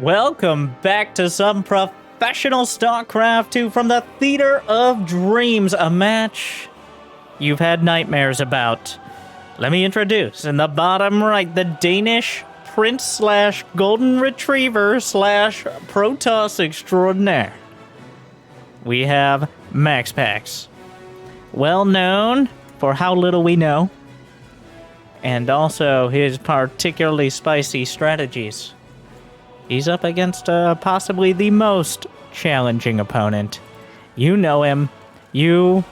Welcome back to some professional StarCraft 2 from the Theatre of Dreams, a match you've had nightmares about. Let me introduce, in the bottom right, the Danish Prince slash Golden Retriever slash Protoss Extraordinaire. We have MaxPax, well known for how little we know, and also his particularly spicy strategies. He's up against possibly the most challenging opponent. You know him. You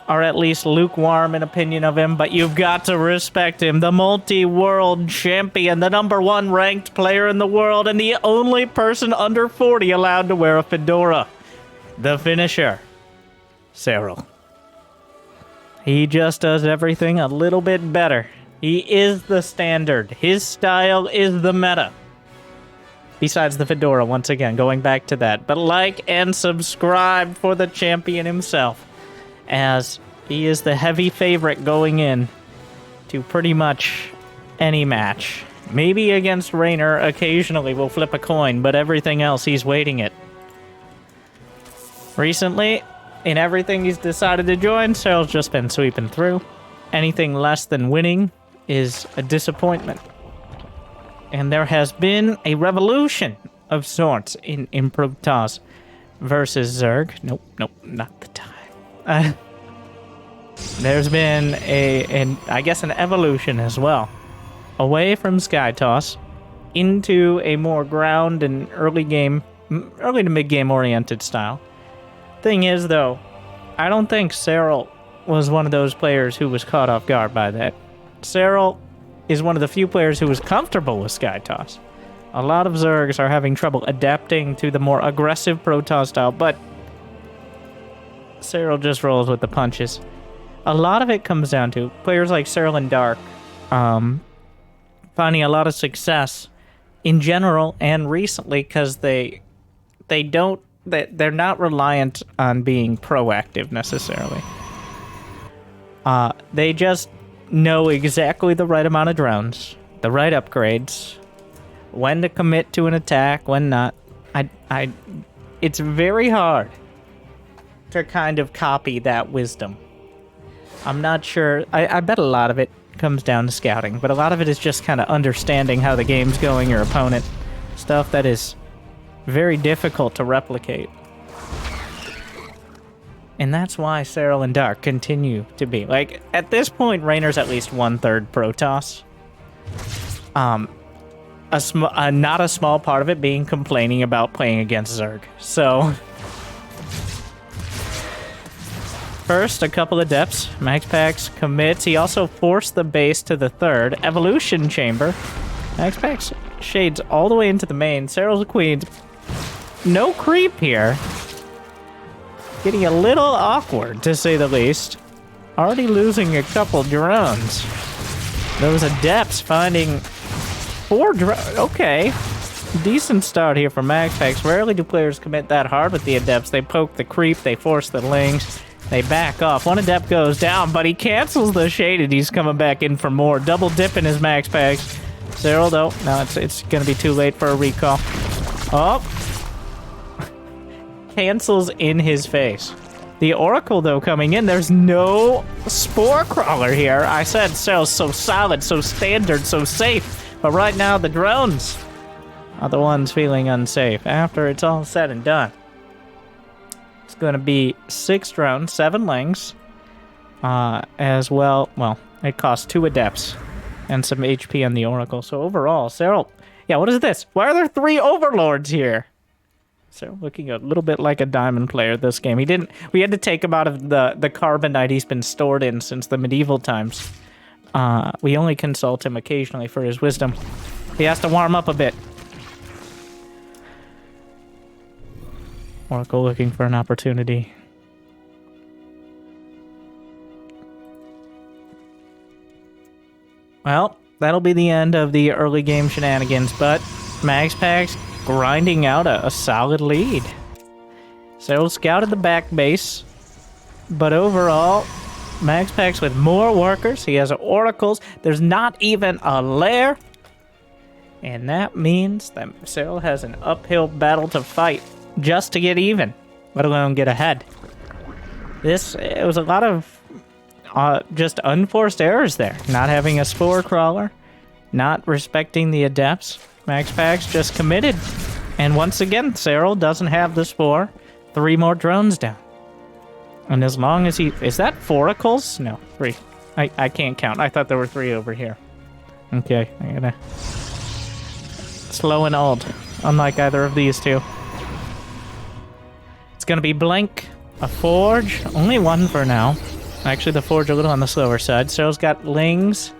are at least lukewarm in opinion of him, but you've got to respect him. The multi-world champion, the #1 ranked player in the world, and the only person under 40 allowed to wear a fedora. The finisher, Serral. He just does everything a little bit better. He is the standard. His style is the meta. Besides the fedora, once again, going back to that. But like and subscribe for the champion himself, as he is the heavy favorite going in to pretty much any match. Maybe against Raynor, occasionally we'll flip a coin, but everything else, he's waiting it. Recently, in everything he's decided to join, Serral's just been sweeping through. Anything less than winning is a disappointment. And there has been a revolution of sorts in Protoss versus Zerg. Nope, not the time. There's been I guess an evolution as well. Away from Skytoss into a more ground and early to mid-game oriented style. Thing is, though, I don't think Serral was one of those players who was caught off guard by that. Serral is one of the few players who was comfortable with Skytoss. A lot of Zergs are having trouble adapting to the more aggressive Protoss style, but Serral just rolls with the punches. A lot of it comes down to players like Serral and Dark finding a lot of success in general and recently because they're not reliant on being proactive necessarily. They just know exactly the right amount of drones, the right upgrades, when to commit to an attack, when not. It's very hard to kind of copy that wisdom. I'm not sure. I bet a lot of it comes down to scouting, but a lot of it is just kind of understanding how the game's going, your opponent. Stuff that is very difficult to replicate. And that's why Serral and Dark continue to be. Like, at this point, Raynor's at least 1/3 Protoss. Not a small part of it being complaining about playing against Zerg. So, first, a couple of depths. MaxPax commits. He also forced the base to the 3rd. Evolution Chamber. MaxPax shades all the way into the main. Serral's a queen. No creep here. Getting a little awkward, to say the least. Already losing a couple drones. Those adepts finding 4 drones. Okay. Decent start here for MaxPax. Rarely do players commit that hard with the adepts. They poke the creep, they force the lings, they back off. One adept goes down, but he cancels the shade and he's coming back in for more. Double dipping his MaxPax. Serral, though. No, it's going to be too late for a recall. Oh. Cancels in his face. The Oracle, though, coming in. There's no Spore Crawler here. I said Serral's so solid, so standard, so safe. But right now, the drones are the ones feeling unsafe. After it's all said and done, it's going to be 6 drones, 7 lings, as well. Well, it costs 2 adepts and some HP on the Oracle. So overall, Serral... Yeah, what is this? Why are there 3 Overlords here? So looking a little bit like a diamond player this game. We had to take him out of the carbonite he's been stored in since the medieval times. We only consult him occasionally for his wisdom. He has to warm up a bit. Oracle looking for an opportunity. Well, that'll be the end of the early game shenanigans, but MaxPax grinding out a solid lead. Serral scouted the back base, but overall, MaxPax with more workers. He has oracles. There's not even a lair. And that means that Serral has an uphill battle to fight just to get even, let alone get ahead. It was a lot of just unforced errors there. Not having a spore crawler, not respecting the adepts. MaxPax just committed. And once again, Serral doesn't have the spore. 3 more drones down. And as long as is that 4 oracles? No, 3. I can't count. I thought there were 3 over here. Okay, I gotta... Slow and old, unlike either of these two. It's gonna be Blink, a Forge, only 1 for now. Actually, the Forge a little on the slower side. Serral's got Lings,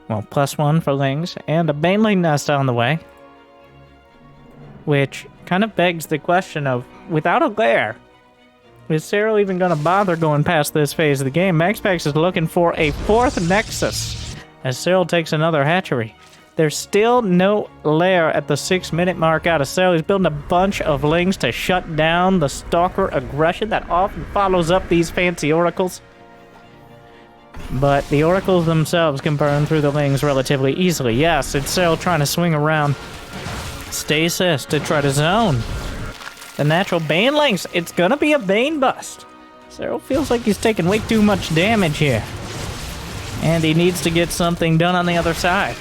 well, +1 for Lings, and a Baneling Nest on the way. Which kind of begs the question of, without a lair, is Serral even gonna bother going past this phase of the game? MaxPax is looking for a 4th Nexus, as Serral takes another hatchery. There's still no lair at the 6-minute mark out of Serral. He's building a bunch of Lings to shut down the Stalker aggression that often follows up these fancy oracles. But the oracles themselves can burn through the Lings relatively easily. Yes, it's Serral trying to swing around Stasis to try to zone the natural Banelings. It's gonna be a Bane bust. Serral feels like he's taking way too much damage here. And he needs to get something done on the other side.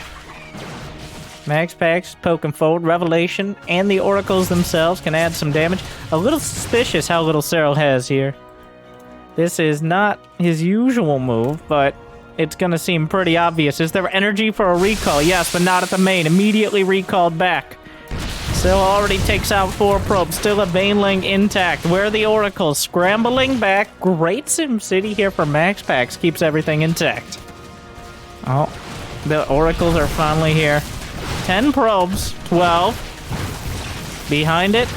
MaxPax poking forward, Revelation, and the oracles themselves can add some damage. A little suspicious how little Serral has here. This is not his usual move, but it's gonna seem pretty obvious. Is there energy for a recall? Yes, but not at the main. Immediately recalled back. Serral already takes out 4 probes. Still a Baneling intact. Where are the oracles? Scrambling back. Great SimCity here for MaxPax. Keeps everything intact. Oh, the oracles are finally here. 10 probes, 12. Behind it,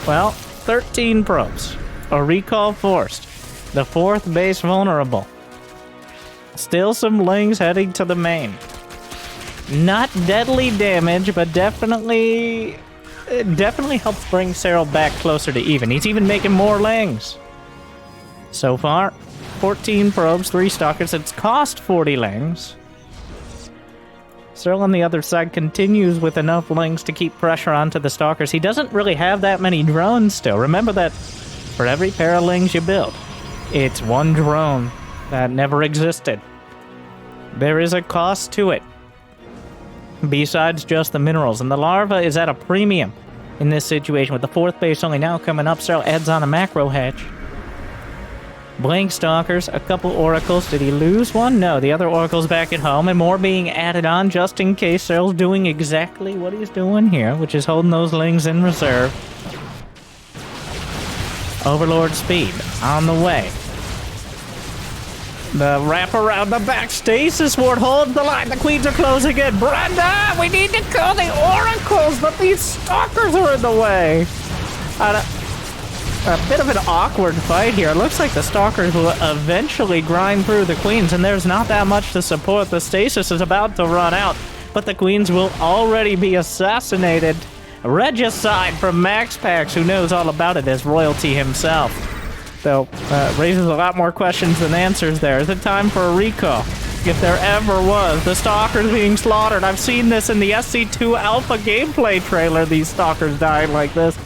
well, 13 probes. A recall forced. The 4th base vulnerable. Still some Lings heading to the main. Not deadly damage, but definitely helps bring Serral back closer to even. He's even making more Lings. So far, 14 probes, 3 Stalkers. It's cost 40 Lings. Serral on the other side continues with enough Lings to keep pressure onto the Stalkers. He doesn't really have that many drones still. Remember that for every pair of Lings you build, it's 1 drone that never existed. There is a cost to it, besides just the minerals. And the larva is at a premium in this situation. With the 4th base only now coming up, Serral adds on a macro hatch. Blank Stalkers, a couple oracles. Did he lose one? No, the other oracle's back at home, and more being added on just in case. Serral's doing exactly what he's doing here, which is holding those Lings in reserve. Overlord speed on the way. The wrap around the back. Stasis Ward holds the line. The Queens are closing in. Brenda, we need to kill the oracles, but these Stalkers are in the way. A bit of an awkward fight here. It looks like the Stalkers will eventually grind through the Queens, and there's not that much to support. The Stasis is about to run out, but the Queens will already be assassinated. Regicide from MaxPax, who knows all about it as royalty himself. Though, raises a lot more questions than answers there. Is it time for a recall? If there ever was. The Stalkers being slaughtered. I've seen this in the SC2 Alpha gameplay trailer, these Stalkers dying like this.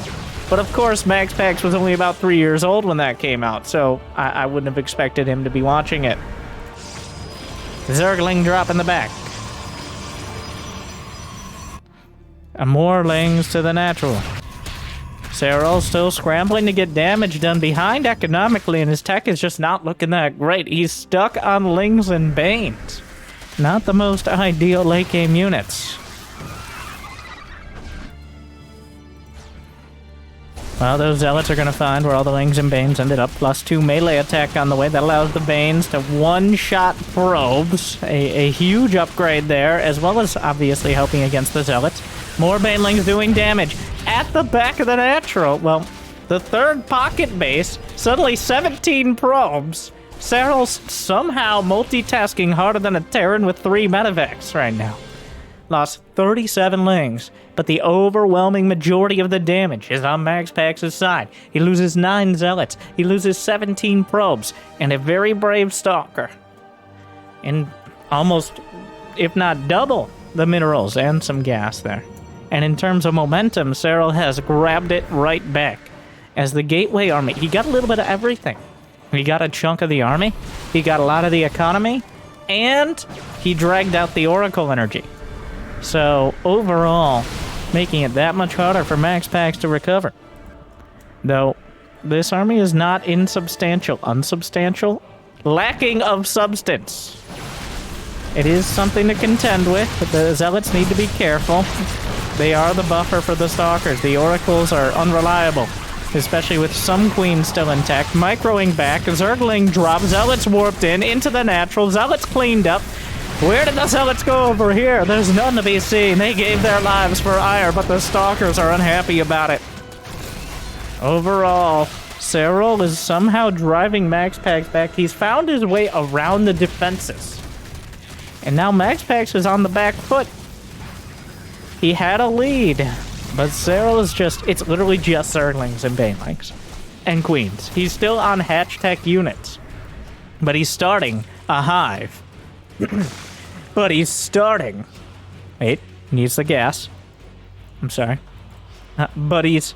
But of course, MaxPax was only about 3 years old when that came out, so I wouldn't have expected him to be watching it. Zergling drop in the back. And more Lings to the natural. Serral still scrambling to get damage done, behind economically, and his tech is just not looking that great. He's stuck on Lings and Banes. Not the most ideal late game units. Well, those Zealots are going to find where all the Lings and Banes ended up. +2 melee attack on the way. That allows the Banes to one-shot probes. A huge upgrade there, as well as obviously helping against the Zealots. More Banelings doing damage. At the back of the natural, well, the 3rd pocket base, suddenly 17 probes. Serral's somehow multitasking harder than a Terran with 3 medevacs right now. Lost 37 Lings, but the overwhelming majority of the damage is on MaxPax's side. He loses 9 Zealots, he loses 17 probes, and a very brave Stalker. And almost, if not double, the minerals and some gas there. And in terms of momentum, Serral has grabbed it right back. As the Gateway Army, he got a little bit of everything. He got a chunk of the army, he got a lot of the economy, and he dragged out the Oracle energy. So, overall, making it that much harder for MaxPax to recover. Though, this army is not insubstantial. Unsubstantial? Lacking of substance. It is something to contend with, but the Zealots need to be careful. They are the buffer for the Stalkers. The Oracles are unreliable, especially with some Queens still intact. Microing back, Zergling drop, Zealots warped in, into the natural, Zealots cleaned up. Where did the Zealots go over here? There's none to be seen. They gave their lives for ire, but the Stalkers are unhappy about it. Overall, Serral is somehow driving MaxPax back. He's found his way around the defenses. And now MaxPax is on the back foot. He had a lead, but Serral is just, it's literally just Zerglings and Banelings and Queens. He's still on hatch tech units, but he's starting a hive. But he's starting. Wait, needs the gas. I'm sorry. But he's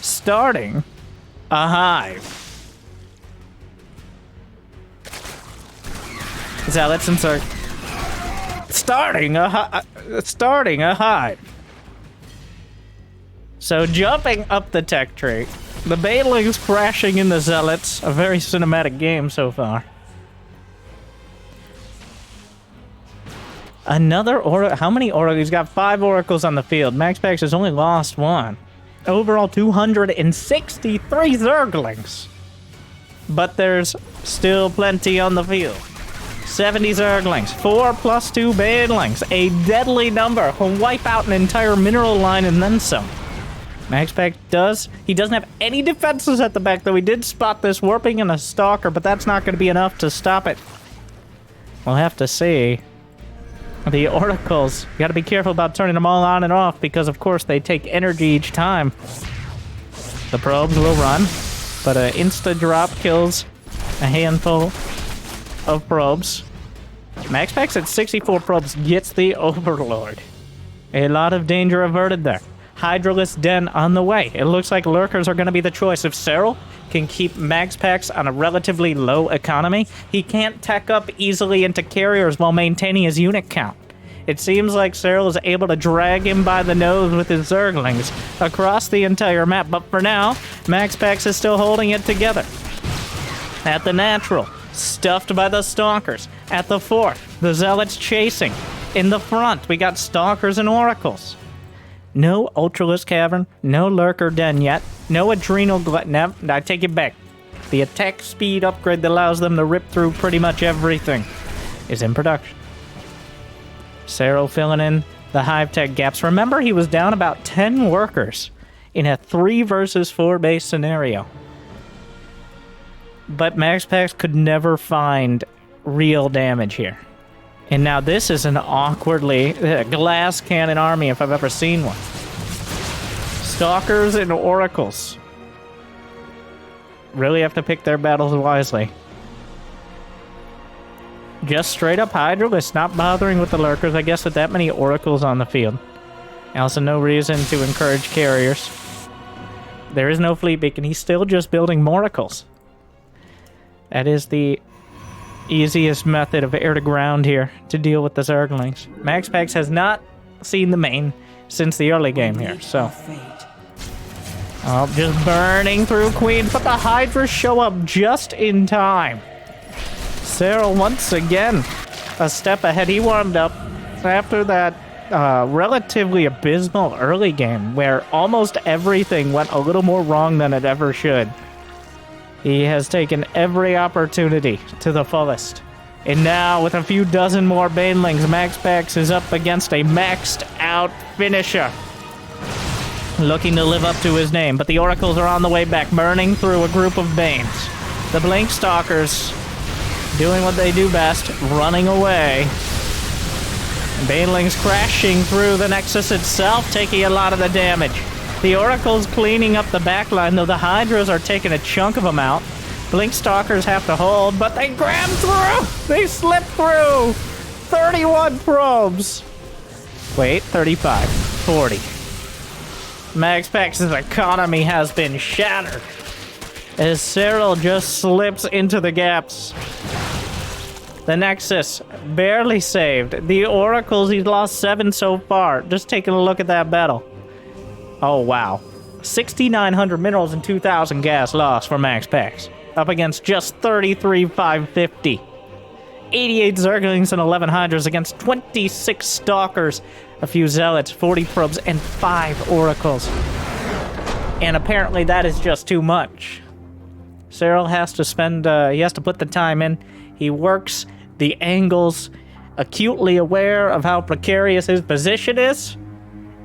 starting a hive. Zealots and Zerg. Starting a hive. So jumping up the tech tree, the Banelings crashing in the Zealots. A very cinematic game so far. Another Oracle. How many Oracles? He's got 5 Oracles on the field. MaxPax has only lost 1. Overall, 263 Zerglings. But there's still plenty on the field. 70 Zerglings, 4 + 2 Banelings. A deadly number. Will wipe out an entire mineral line and then some. MaxPax he doesn't have any defenses at the back, though he did spot this warping and a Stalker, but that's not going to be enough to stop it. We'll have to see. The Oracles, you gotta be careful about turning them all on and off because, of course, they take energy each time. The probes will run, but an insta-drop kills a handful of probes. MaxPax at 64 probes gets the Overlord. A lot of danger averted there. Hydralisk Den on the way. It looks like Lurkers are going to be the choice. If Serral can keep MaxPax on a relatively low economy, he can't tech up easily into carriers while maintaining his unit count. It seems like Serral is able to drag him by the nose with his Zerglings across the entire map, but for now, MaxPax is still holding it together. At the natural, stuffed by the Stalkers. At the fort, the Zealots chasing. In the front, we got Stalkers and Oracles. No Ultralisk Cavern, no Lurker Den yet, no Adrenal no, I take it back. The attack speed upgrade that allows them to rip through pretty much everything is in production. Serral filling in the hive tech gaps. Remember, he was down about 10 workers in a 3 versus 4 base scenario. But MaxPax could never find real damage here. And now this is an awkwardly glass cannon army if I've ever seen one. Stalkers and Oracles. Really have to pick their battles wisely. Just straight up Hydralisk, not bothering with the Lurkers. I guess with that many Oracles on the field. Also no reason to encourage carriers. There is no fleet beacon. He's still just building Moracles. That is the easiest method of air to ground here to deal with the Zerglings. MaxPax has not seen the main since the early game here, so. Oh, just burning through Queens, but the Hydras show up just in time. Serral once again a step ahead. He warmed up after that relatively abysmal early game where almost everything went a little more wrong than it ever should. He has taken every opportunity to the fullest. And now, with a few dozen more Banelings, MaxPax is up against a maxed out finisher. Looking to live up to his name, but the Oracles are on the way back, burning through a group of Banes. The Blink Stalkers doing what they do best, running away. Banelings crashing through the Nexus itself, taking a lot of the damage. The Oracle's cleaning up the backline, though the Hydras are taking a chunk of them out. Blink Stalkers have to hold, but they grab through! They slip through! 31 probes! Wait, 35, 40. MaxPax's economy has been shattered as Serral just slips into the gaps. The Nexus barely saved. The Oracles, he's lost 7 so far. Just taking a look at that battle. Oh, wow. 6,900 minerals and 2,000 gas lost for MaxPax. Up against just 33,550. 88 Zerglings and 11 Hydras against 26 Stalkers, a few Zealots, 40 Probes, and 5 Oracles. And apparently that is just too much. Serral has to spend, he has to put the time in. He works the angles, acutely aware of how precarious his position is,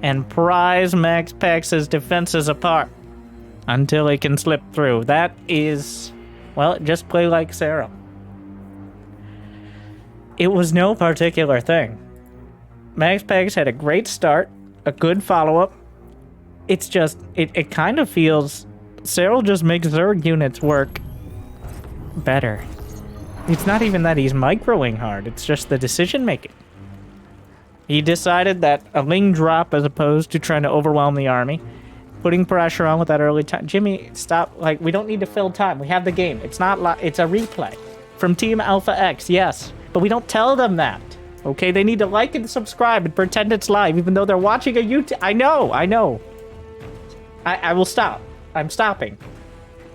and pries MaxPax's defenses apart until he can slip through. That is, well, just play like Serral. It was no particular thing. MaxPax had a great start, a good follow-up. It's just, it kind of feels Serral just makes Zerg units work better. It's not even that he's microing hard, it's just the decision-making. He decided that a Ling drop as opposed to trying to overwhelm the army, putting pressure on with that early time. Jimmy, stop. Like, we don't need to fill time. We have the game. It's not it's a replay from Team Alpha X, yes. But we don't tell them that, okay? They need to like and subscribe and pretend it's live, even though they're watching a YouTube. I know. I will stop. I'm stopping.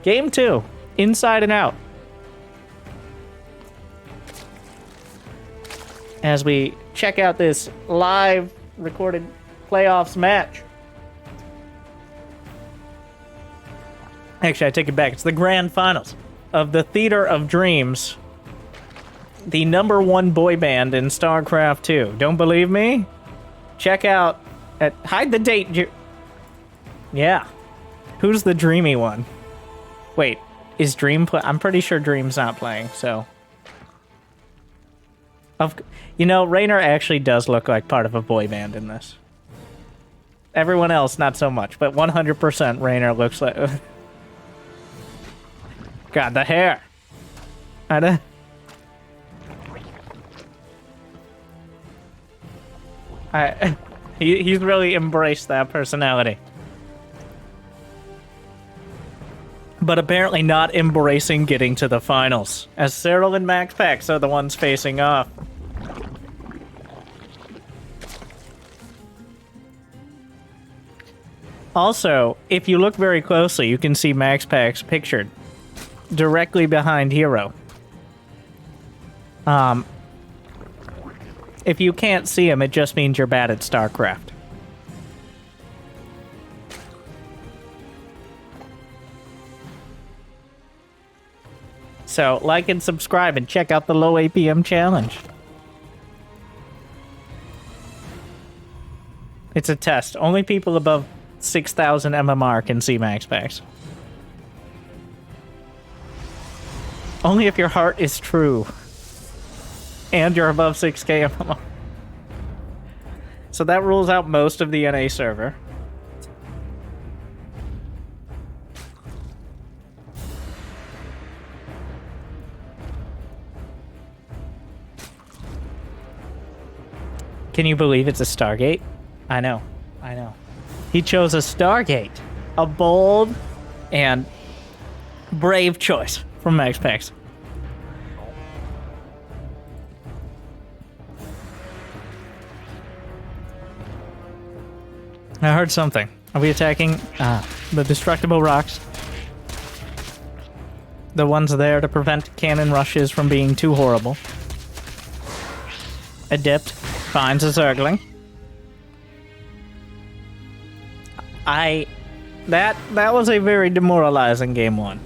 Game 2, inside and out. As we check out this live recorded playoffs match. Actually, I take it back. It's the grand finals of the Theatre of Dreams. The #1 boy band in StarCraft 2. Don't believe me? Check out hide the date. Yeah. Who's the dreamy one? Wait, is Dream I'm pretty sure Dream's not playing, so. You know, Raynor actually does look like part of a boy band in this. Everyone else, not so much, but 100% Raynor looks like... God, the hair! He's really embraced that personality. But apparently not embracing getting to the finals, as Serral and MaxPax are the ones facing off. Also, if you look very closely, you can see MaxPax pictured directly behind Hero. If you can't see him, it just means you're bad at StarCraft. So, like and subscribe and check out the low APM challenge. It's a test. Only people above 6,000 MMR can see MaxPax. Only if your heart is true. And you're above 6k MMR. So that rules out most of the NA server. Can you believe it's a Stargate? I know. He chose a Stargate. A bold and brave choice from MaxPax. I heard something. Are we attacking the destructible rocks? The ones there to prevent cannon rushes from being too horrible. Adept finds a Zergling. That was a very demoralizing game 1.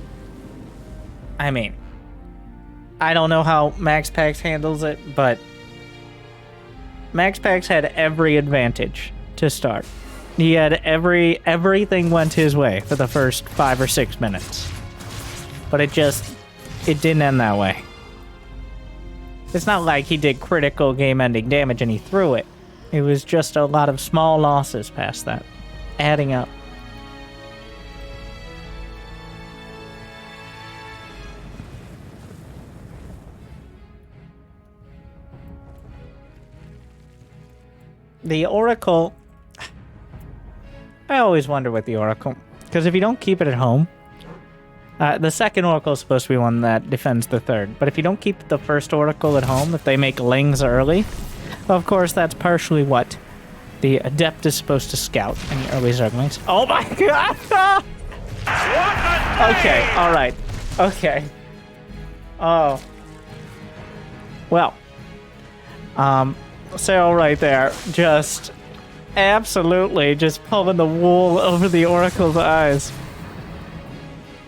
I mean, I don't know how MaxPax handles it, but MaxPax had every advantage to start. He had everything went his way for the first 5 or 6 minutes. But it didn't end that way. It's not like he did critical game-ending damage and he threw it. It was just a lot of small losses past that, adding up. the Oracle... I always wonder with the Oracle, because if you don't keep it at home, the second Oracle is supposed to be one that defends the third, but if you don't keep the first Oracle at home, if they make lings early, of course that's partially what the Adept is supposed to scout any early Zerglings. Oh my god! Okay, alright. Okay. Oh. Well. Serral right there, just absolutely just pulling the wool over the Oracle's eyes.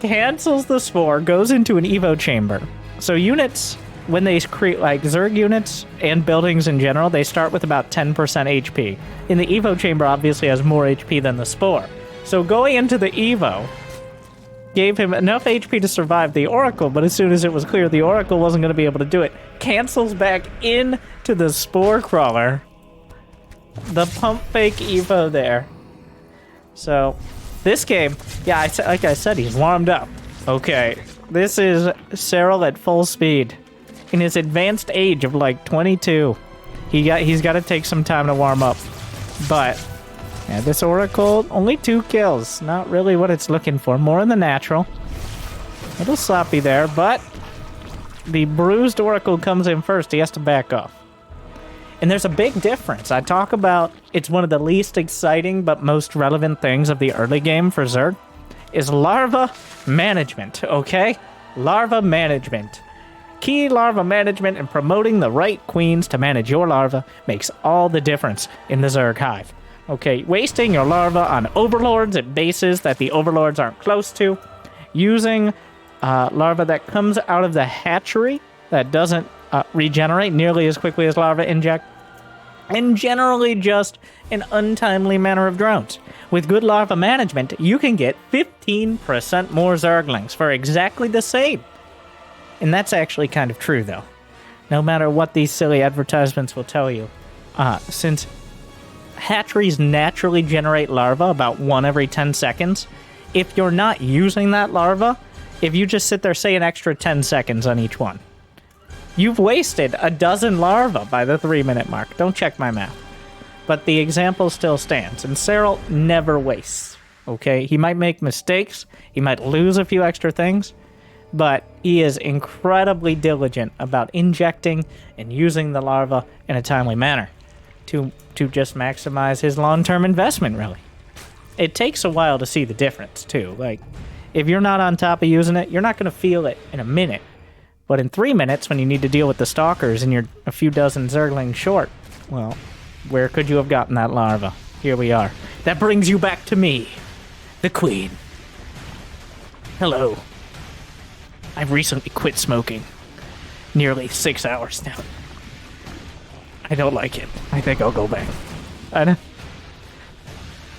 Cancels the Spore, goes into an Evo chamber. So units, when they create, like Zerg units and buildings in general, they start with about 10% HP. In the Evo chamber obviously has more HP than the Spore. So going into the Evo gave him enough HP to survive the Oracle, but as soon as it was clear the Oracle wasn't going to be able to do it, cancels back into the Spore Crawler. The pump fake Evo there. So, this game, yeah, like I said, he's warmed up. Okay, this is Serral at full speed. In his advanced age of like 22. He's got to take some time to warm up. But, yeah, this Oracle, only 2 kills. Not really what it's looking for. More in the natural. A little sloppy there, but the bruised Oracle comes in first. He has to back off. And there's a big difference. I talk about it's one of the least exciting but most relevant things of the early game for Zerg is larva management, okay? Larva management. Key larva management and promoting the right queens to manage your larva makes all the difference in the Zerg hive. Okay, wasting your larva on overlords at bases that the overlords aren't close to, using larva that comes out of the hatchery that doesn't regenerate nearly as quickly as larva inject, and generally just an untimely manner of drones. With good larva management, you can get 15% more Zerglings for exactly the same. And that's actually kind of true, though. No matter what these silly advertisements will tell you. Since hatcheries naturally generate larvae about 1 every 10 seconds, if you're not using that larva, if you just sit there, say an extra 10 seconds on each one, you've wasted a dozen larvae by the 3-minute mark. Don't check my math. But the example still stands, and Serral never wastes, okay? He might make mistakes, he might lose a few extra things, but he is incredibly diligent about injecting and using the larva in a timely manner to just maximize his long-term investment, really. It takes a while to see the difference, too. Like, if you're not on top of using it, you're not going to feel it in a minute. But in 3 minutes, when you need to deal with the stalkers and you're a few dozen Zerglings short, well, where could you have gotten that larva? Here we are. That brings you back to me, the Queen. Hello. I've recently quit smoking. Nearly 6 hours now. I don't like it. I think I'll go back.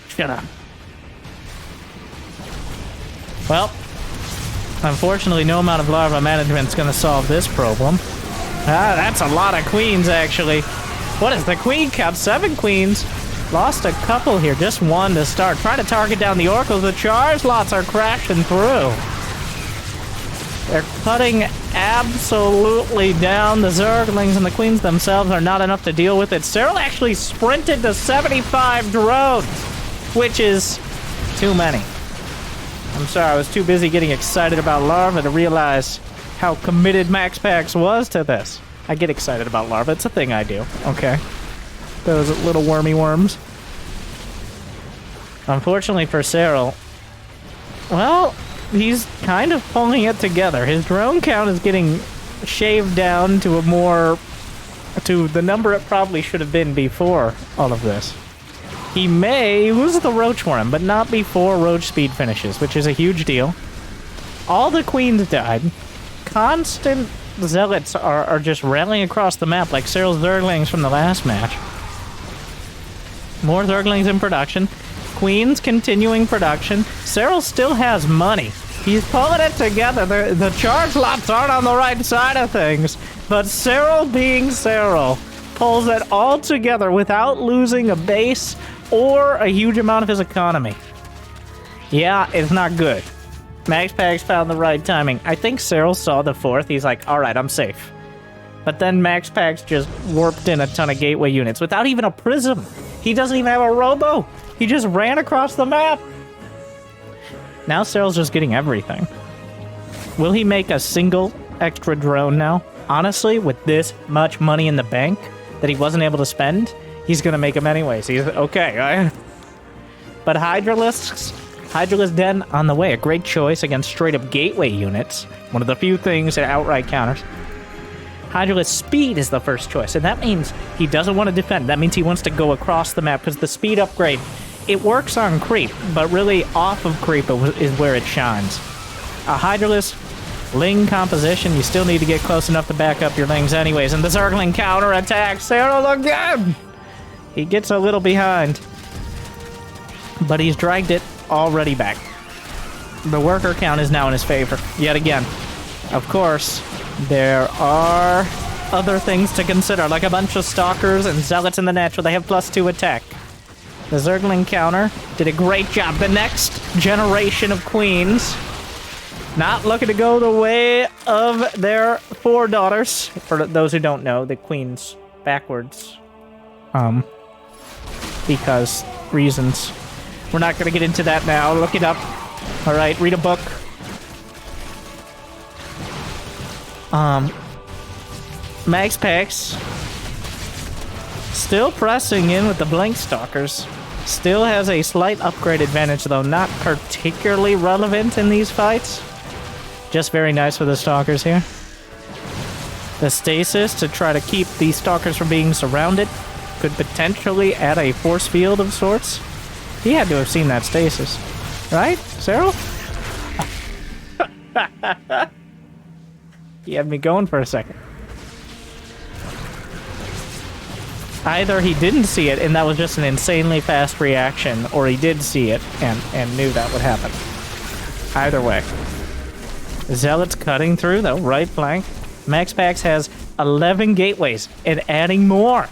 Shut up. Well, unfortunately, no amount of larva management is going to solve this problem. That's a lot of queens, actually. What is the queen count? 7 queens. Lost a couple here. Just 1 to start. Trying to target down the oracles. The charge lots are crashing through. They're cutting absolutely down. The Zerglings and the queens themselves are not enough to deal with it. Serral actually sprinted to 75 drones, which is too many. I'm sorry, I was too busy getting excited about larva to realize how committed MaxPax was to this. I get excited about larva. It's a thing I do, okay? Those little wormy worms. Unfortunately for Serral, well, he's kind of pulling it together. His drone count is getting shaved down to to the number it probably should have been before all of this. He may lose the Roach Worm, but not before Roach Speed finishes, which is a huge deal. All the queens died. Constant zealots are just rallying across the map like Serral's Zerglings from the last match. More Zerglings in production. Queens continuing production. Serral still has money. He's pulling it together. The charge lots aren't on the right side of things, but Serral being Serral pulls it all together without losing a base or a huge amount of his economy. Yeah, it's not good. MaxPax found the right timing. I think Serral saw the 4th. He's like, alright, I'm safe. But then MaxPax just warped in a ton of gateway units without even a prism. He doesn't even have a robo. He just ran across the map. Now Serral's just getting everything. Will he make a single extra drone now? Honestly, with this much money in the bank that he wasn't able to spend, he's going to make them anyways. He's okay. But Hydralisk Den on the way. A great choice against straight-up gateway units. One of the few things that outright counters. Hydralisk speed is the first choice, and that means he doesn't want to defend. That means he wants to go across the map, because the speed upgrade, it works on creep, but really off of creep is where it shines. A Hydralisk Ling composition, you still need to get close enough to back up your Lings anyways, and the Zergling counter-attack. Serral again! He gets a little behind, but he's dragged it already back. The worker count is now in his favor, yet again. Of course, there are other things to consider, like a bunch of Stalkers and Zealots in the natural. They have +2 attack. The Zergling counter did a great job. The next generation of queens not looking to go the way of their 4 daughters. For those who don't know, the queens backwards. Because reasons. We're not going to get into that now. Look it up. All right, read a book. MaxPax still pressing in with the Blink Stalkers. Still has a slight upgrade advantage, though not particularly relevant in these fights. Just very nice for the Stalkers here. The stasis to try to keep these Stalkers from being surrounded could potentially add a force field of sorts. He had to have seen that stasis. Right, Serral? He had me going for a second. Either he didn't see it and that was just an insanely fast reaction, or he did see it and knew that would happen. Either way. Zealots cutting through, though, right flank. MaxPax has 11 gateways and adding more.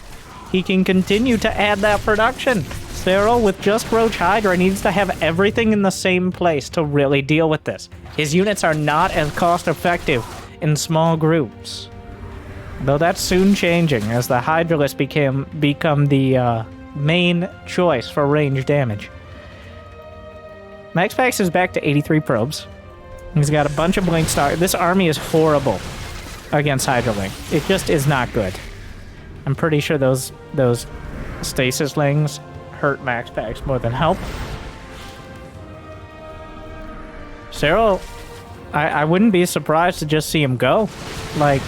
He can continue to add that production. Serral, with just Roach Hydra, needs to have everything in the same place to really deal with this. His units are not as cost-effective in small groups. Though that's soon changing as the Hydralisk become the main choice for range damage. MaxPax is back to 83 probes. He's got a bunch of Blink Stalkers. This army is horrible against Hydralink. It just is not good. I'm pretty sure those Stasis Lings hurt MaxPax more than help. Serral, I wouldn't be surprised to just see him go. Like,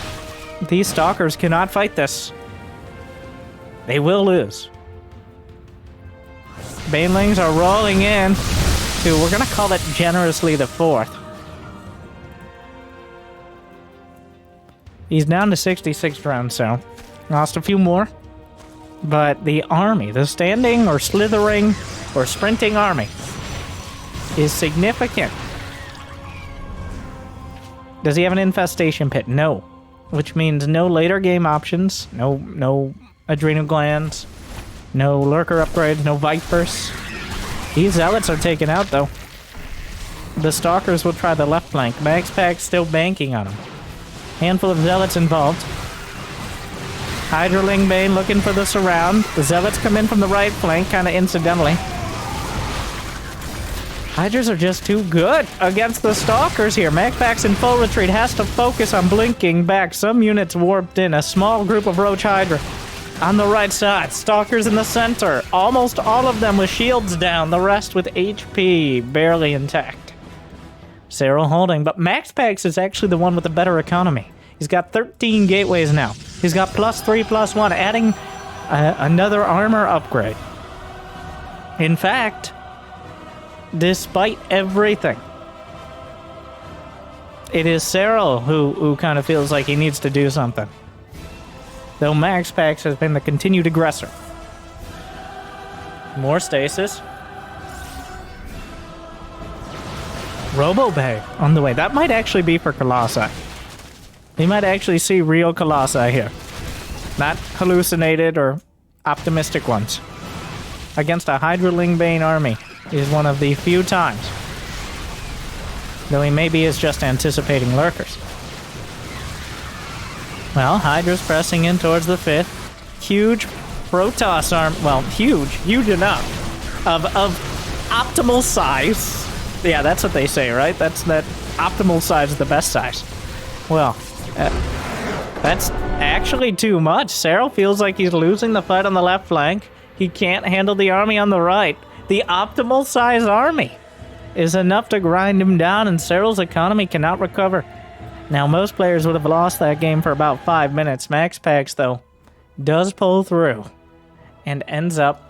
these Stalkers cannot fight this. They will lose. Banelings are rolling in to, we're gonna call it generously, the 4th. He's down to 66 drones, so lost a few more. But the army, the standing or slithering or sprinting army, is significant. Does he have an infestation pit? No. Which means no later game options, no adrenal glands, no lurker upgrades, no vipers. These Zealots are taken out, though. The Stalkers will try the left flank. MaxPax still banking on him. Handful of Zealots involved. Hydraling Bane looking for the surround. The Zealots come in from the right flank, kind of incidentally. Hydras are just too good against the Stalkers here. MaxPax in full retreat has to focus on blinking back. Some units warped in. A small group of Roach Hydra on the right side. Stalkers in the center. Almost all of them with shields down. The rest with HP barely intact. Serral holding, but MaxPax is actually the one with the better economy. He's got 13 gateways now. He's got +3/+1, adding another armor upgrade. In fact, despite everything, it is Serral who kind of feels like he needs to do something. Though MaxPax has been the continued aggressor. More stasis. Robo-Bay on the way. That might actually be for Colossi. We might actually see real Colossi here. Not hallucinated or optimistic ones. Against a Hydraling Bane army is one of the few times. Though he maybe is just anticipating lurkers. Well, Hydra's pressing in towards the 5th. Huge Protoss arm, well, huge enough, of optimal size. Yeah, that's what they say, right? That optimal size is the best size. Well, that's actually too much. Serral feels like he's losing the fight on the left flank. He can't handle the army on the right. The optimal size army is enough to grind him down, and Serral's economy cannot recover. Now, most players would have lost that game for about 5 minutes. MaxPax, though, does pull through and ends up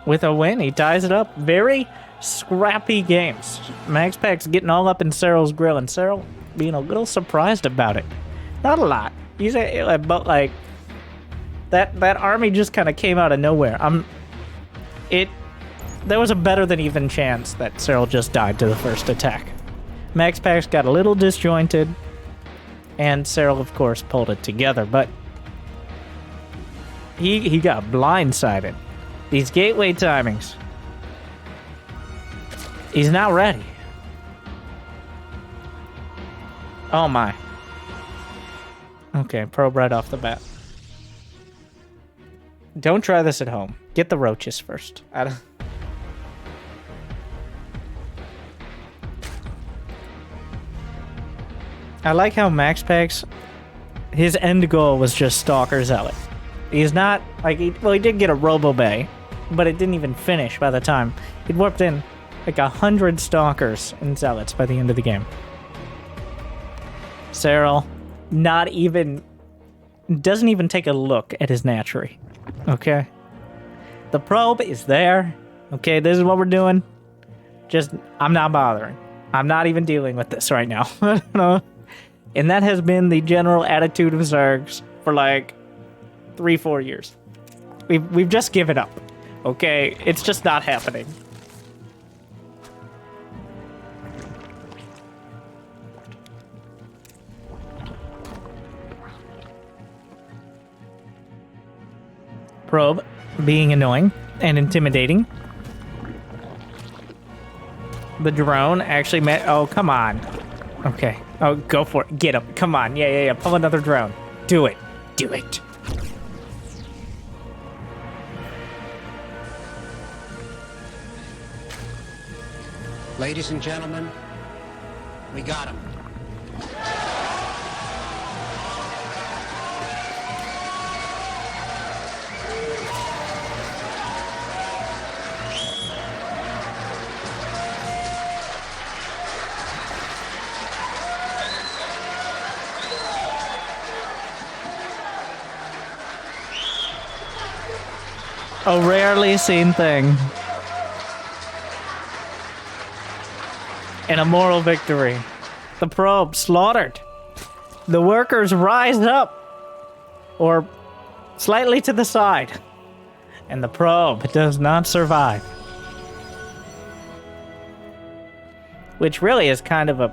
with a win. He ties it up. Very scrappy games. MaxPax getting all up in Serral's grill, and Serral being a little surprised about it. Not a lot. He's but like that army just kind of came out of nowhere. There was a better than even chance that Serral just died to the first attack. MaxPax got a little disjointed, and Serral, of course, pulled it together, but he got blindsided. These gateway timings. He's not ready. Oh my. Okay, probe right off the bat. Don't try this at home. Get the roaches first. I like how MaxPax, his end goal was just Stalker Zealot. He's not, like, he did get a Robo Bay, but it didn't even finish by the time. He'd warped in like 100 Stalkers and Zealots by the end of the game. Serral, doesn't even take a look at his Natchery. Okay? The probe is there. Okay, this is what we're doing. I'm not bothering. I'm not even dealing with this right now. And that has been the general attitude of Zergs for like 3-4 years. We've just given up. Okay? It's just not happening. Probe being annoying and intimidating. The drone actually met. Oh, come on. Okay. Oh, go for it. Get him. Come on. Yeah. Pull another drone. Do it. Do it. Ladies and gentlemen, we got him. A rarely seen thing. And a moral victory. The probe slaughtered. The workers rise up. Or slightly to the side. And the probe does not survive. Which really is kind of a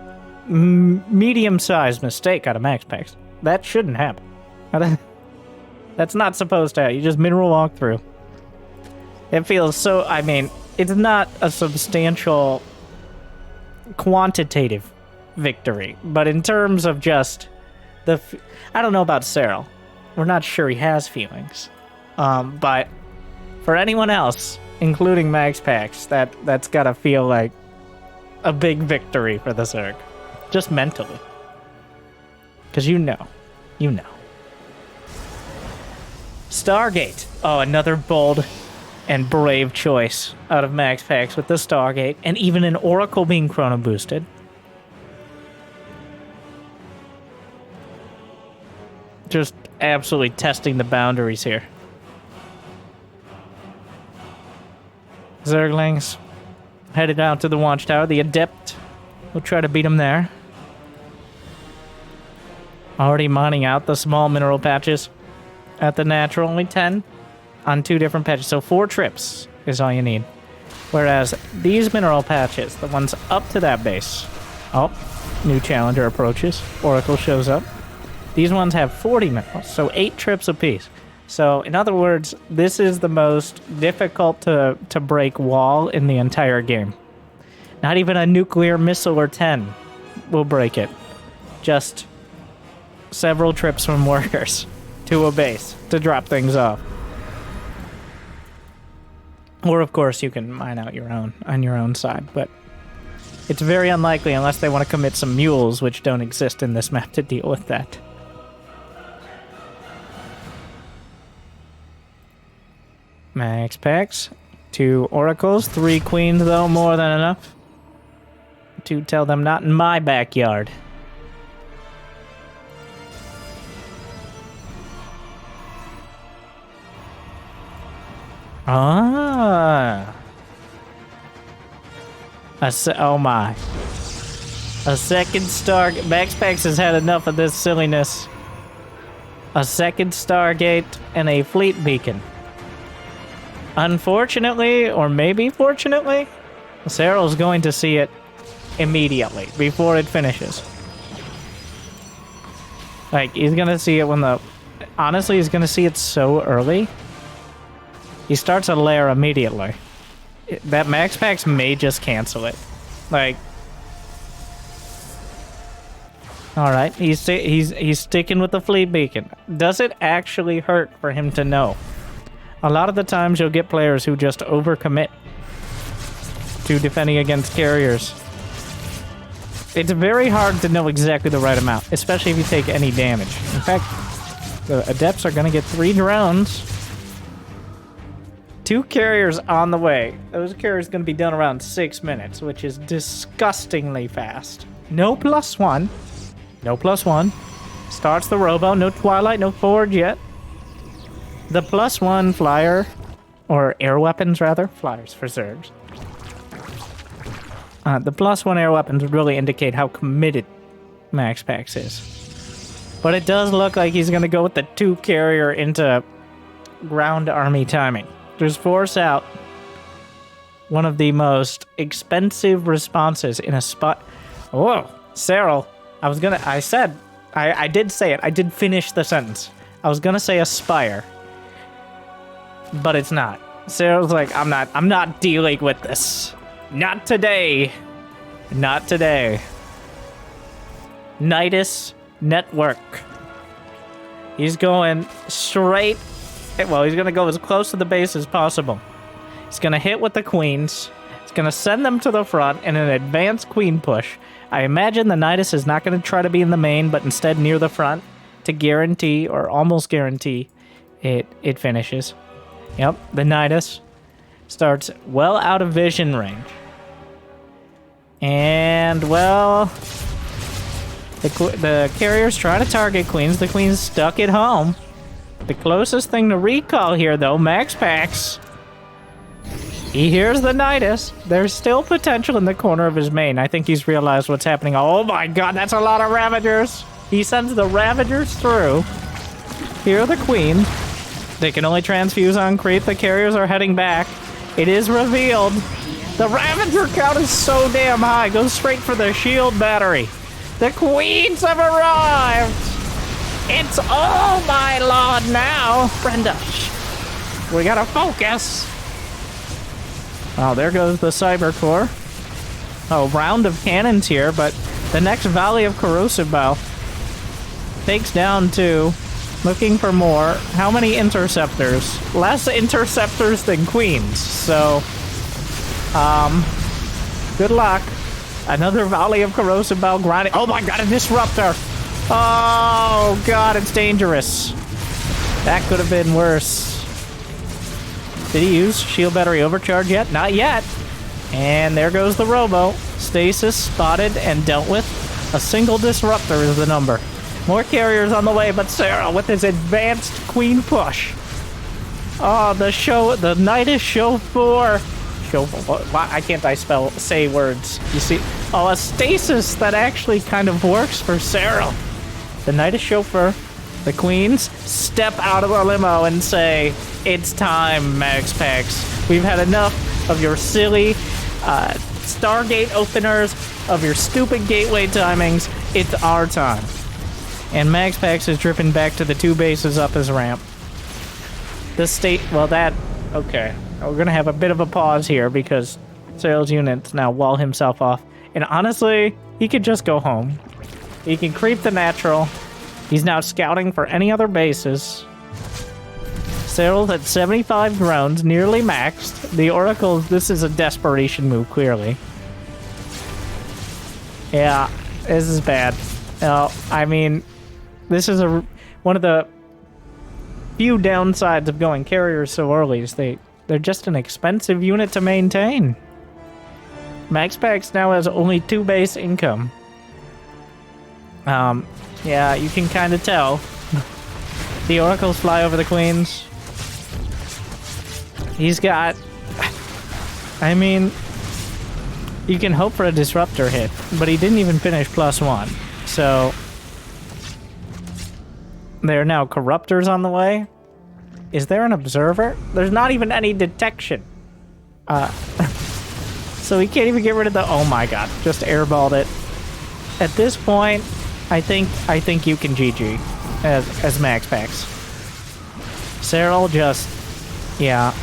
medium-sized mistake out of MaxPax. That shouldn't happen. That's not supposed to happen. You just mineral walk through. It feels so, I mean, it's not a substantial quantitative victory, but in terms of just I don't know about Serral. We're not sure he has feelings. But for anyone else, including MaxPax, that's gotta feel like a big victory for the Zerg. Just mentally. Because you know. Stargate. Oh, another bold and brave choice out of MaxPax with the Stargate, and even an Oracle being chrono boosted. Just absolutely testing the boundaries here. Zerglings headed out to the Watchtower. The Adept will try to beat him there. Already mining out the small mineral patches at the natural. Only 10 on 2 different patches. So 4 trips is all you need. Whereas these mineral patches, the ones up to that base. Oh, new challenger approaches. Oracle shows up. These ones have 40 minerals, so 8 trips apiece. So, in other words, this is the most difficult to break wall in the entire game. Not even a nuclear missile or 10 will break it. Just several trips from workers to a base to drop things off. Or, of course, you can mine out your own on your own side, but it's very unlikely unless they want to commit some mules, which don't exist in this map, to deal with that. MaxPax. 2 oracles, 3 queens, though, more than enough to tell them not in my backyard. Ah. Oh my. A second star... MaxPax has had enough of this silliness. A second Stargate and a fleet beacon. Unfortunately, or maybe fortunately, Serral's going to see it immediately, before it finishes. Like, he's gonna see it when the... Honestly, he's gonna see it so early. He starts a lair immediately. That MaxPax may just cancel it. Like... Alright, he's sticking with the fleet beacon. Does it actually hurt for him to know? A lot of the times you'll get players who just overcommit to defending against carriers. It's very hard to know exactly the right amount, especially if you take any damage. In fact, the Adepts are going to get 3 drones. 2 carriers on the way. Those carriers are going to be done around 6 minutes, which is disgustingly fast. No +1. No +1. Starts the robo. No Twilight, no Forge yet. The +1 flyer, or air weapons rather, flyers for Zergs. The +1 air weapons would really indicate how committed MaxPax is. But it does look like he's going to go with the 2 carrier into ground army timing. There's Force out. One of the most expensive responses in a spot. Whoa, Serral. I did say it. I did finish the sentence. I was going to say Aspire. But it's not. Serral's like, I'm not dealing with this. Not today. Not today. Nydus Network. He's going straight. Well, he's going to go as close to the base as possible. He's going to hit with the queens. He's going to send them to the front in an advanced queen push. I imagine the Nydus is not going to try to be in the main, but instead near the front to guarantee, or almost guarantee, it finishes. Yep, the Nydus starts well out of vision range. And, well, the carriers try to target queens. The queen's stuck at home. The closest thing to recall here, though, MaxPax. He hears the Nydus. There's still potential in the corner of his main. I think he's realized what's happening. Oh my god, that's a lot of Ravagers. He sends the Ravagers through. Here are the queen. They can only transfuse on creep. The carriers are heading back. It is revealed. The Ravager count is so damn high. Goes straight for the shield battery. The queens have arrived. It's oh my lord now. Brenda, we gotta focus. Oh, there goes the Cyber Core. Oh, round of cannons here, but the next volley of corrosive bow takes down 2. Looking for more. How many interceptors? Less interceptors than queens. So, good luck. Another volley of corrosive bow grinding. Oh my god, a disruptor! Oh god, it's dangerous. That could have been worse. Did he use shield battery overcharge yet? Not yet. And there goes the robo. Stasis spotted and dealt with. A single disruptor is the number. More carriers on the way, but Serral with his advanced queen push. Oh, the Nydus show 4. Why can't I say words? You see? Oh, a stasis that actually kind of works for Serral. The Nydus chauffeur, the queens, step out of the limo and say, it's time, MaxPax. We've had enough of your silly Stargate openers, of your stupid gateway timings. It's our time. And MaxPax is drifting back to the 2 bases up his ramp. The state, well that, okay. We're gonna have a bit of a pause here because Serral's units now wall himself off. And honestly, he could just go home. He can creep the natural. He's now scouting for any other bases. Serral's at 75 drones, nearly maxed. The Oracles, this is a desperation move, clearly. Yeah, this is bad. I mean, this is one of the few downsides of going carriers so early is they're just an expensive unit to maintain. MaxPax now has only 2 base income. Yeah, you can kind of tell. The Oracles fly over the Queens. He's got... I mean, you can hope for a Disruptor hit, but he didn't even finish +1. So, there are now Corruptors on the way. Is there an Observer? There's not even any detection. So he can't even get rid of the... Oh my god, just airballed it. At this point, I think you can GG as MaxPax. Serral just... Yeah.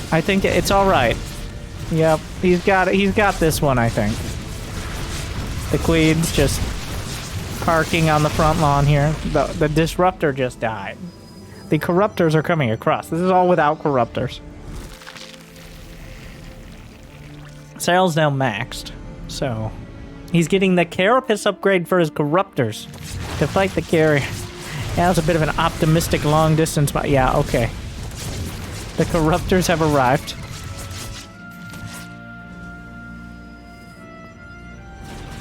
I think it's alright. Yep, he's got this one, I think. The Queen's just parking on the front lawn here. The Disruptor just died. The Corruptors are coming across. This is all without Corruptors. Serral's now maxed, so he's getting the Carapace upgrade for his Corruptors to fight the carrier. Yeah, that was a bit of an optimistic long distance, but yeah, okay. The Corruptors have arrived.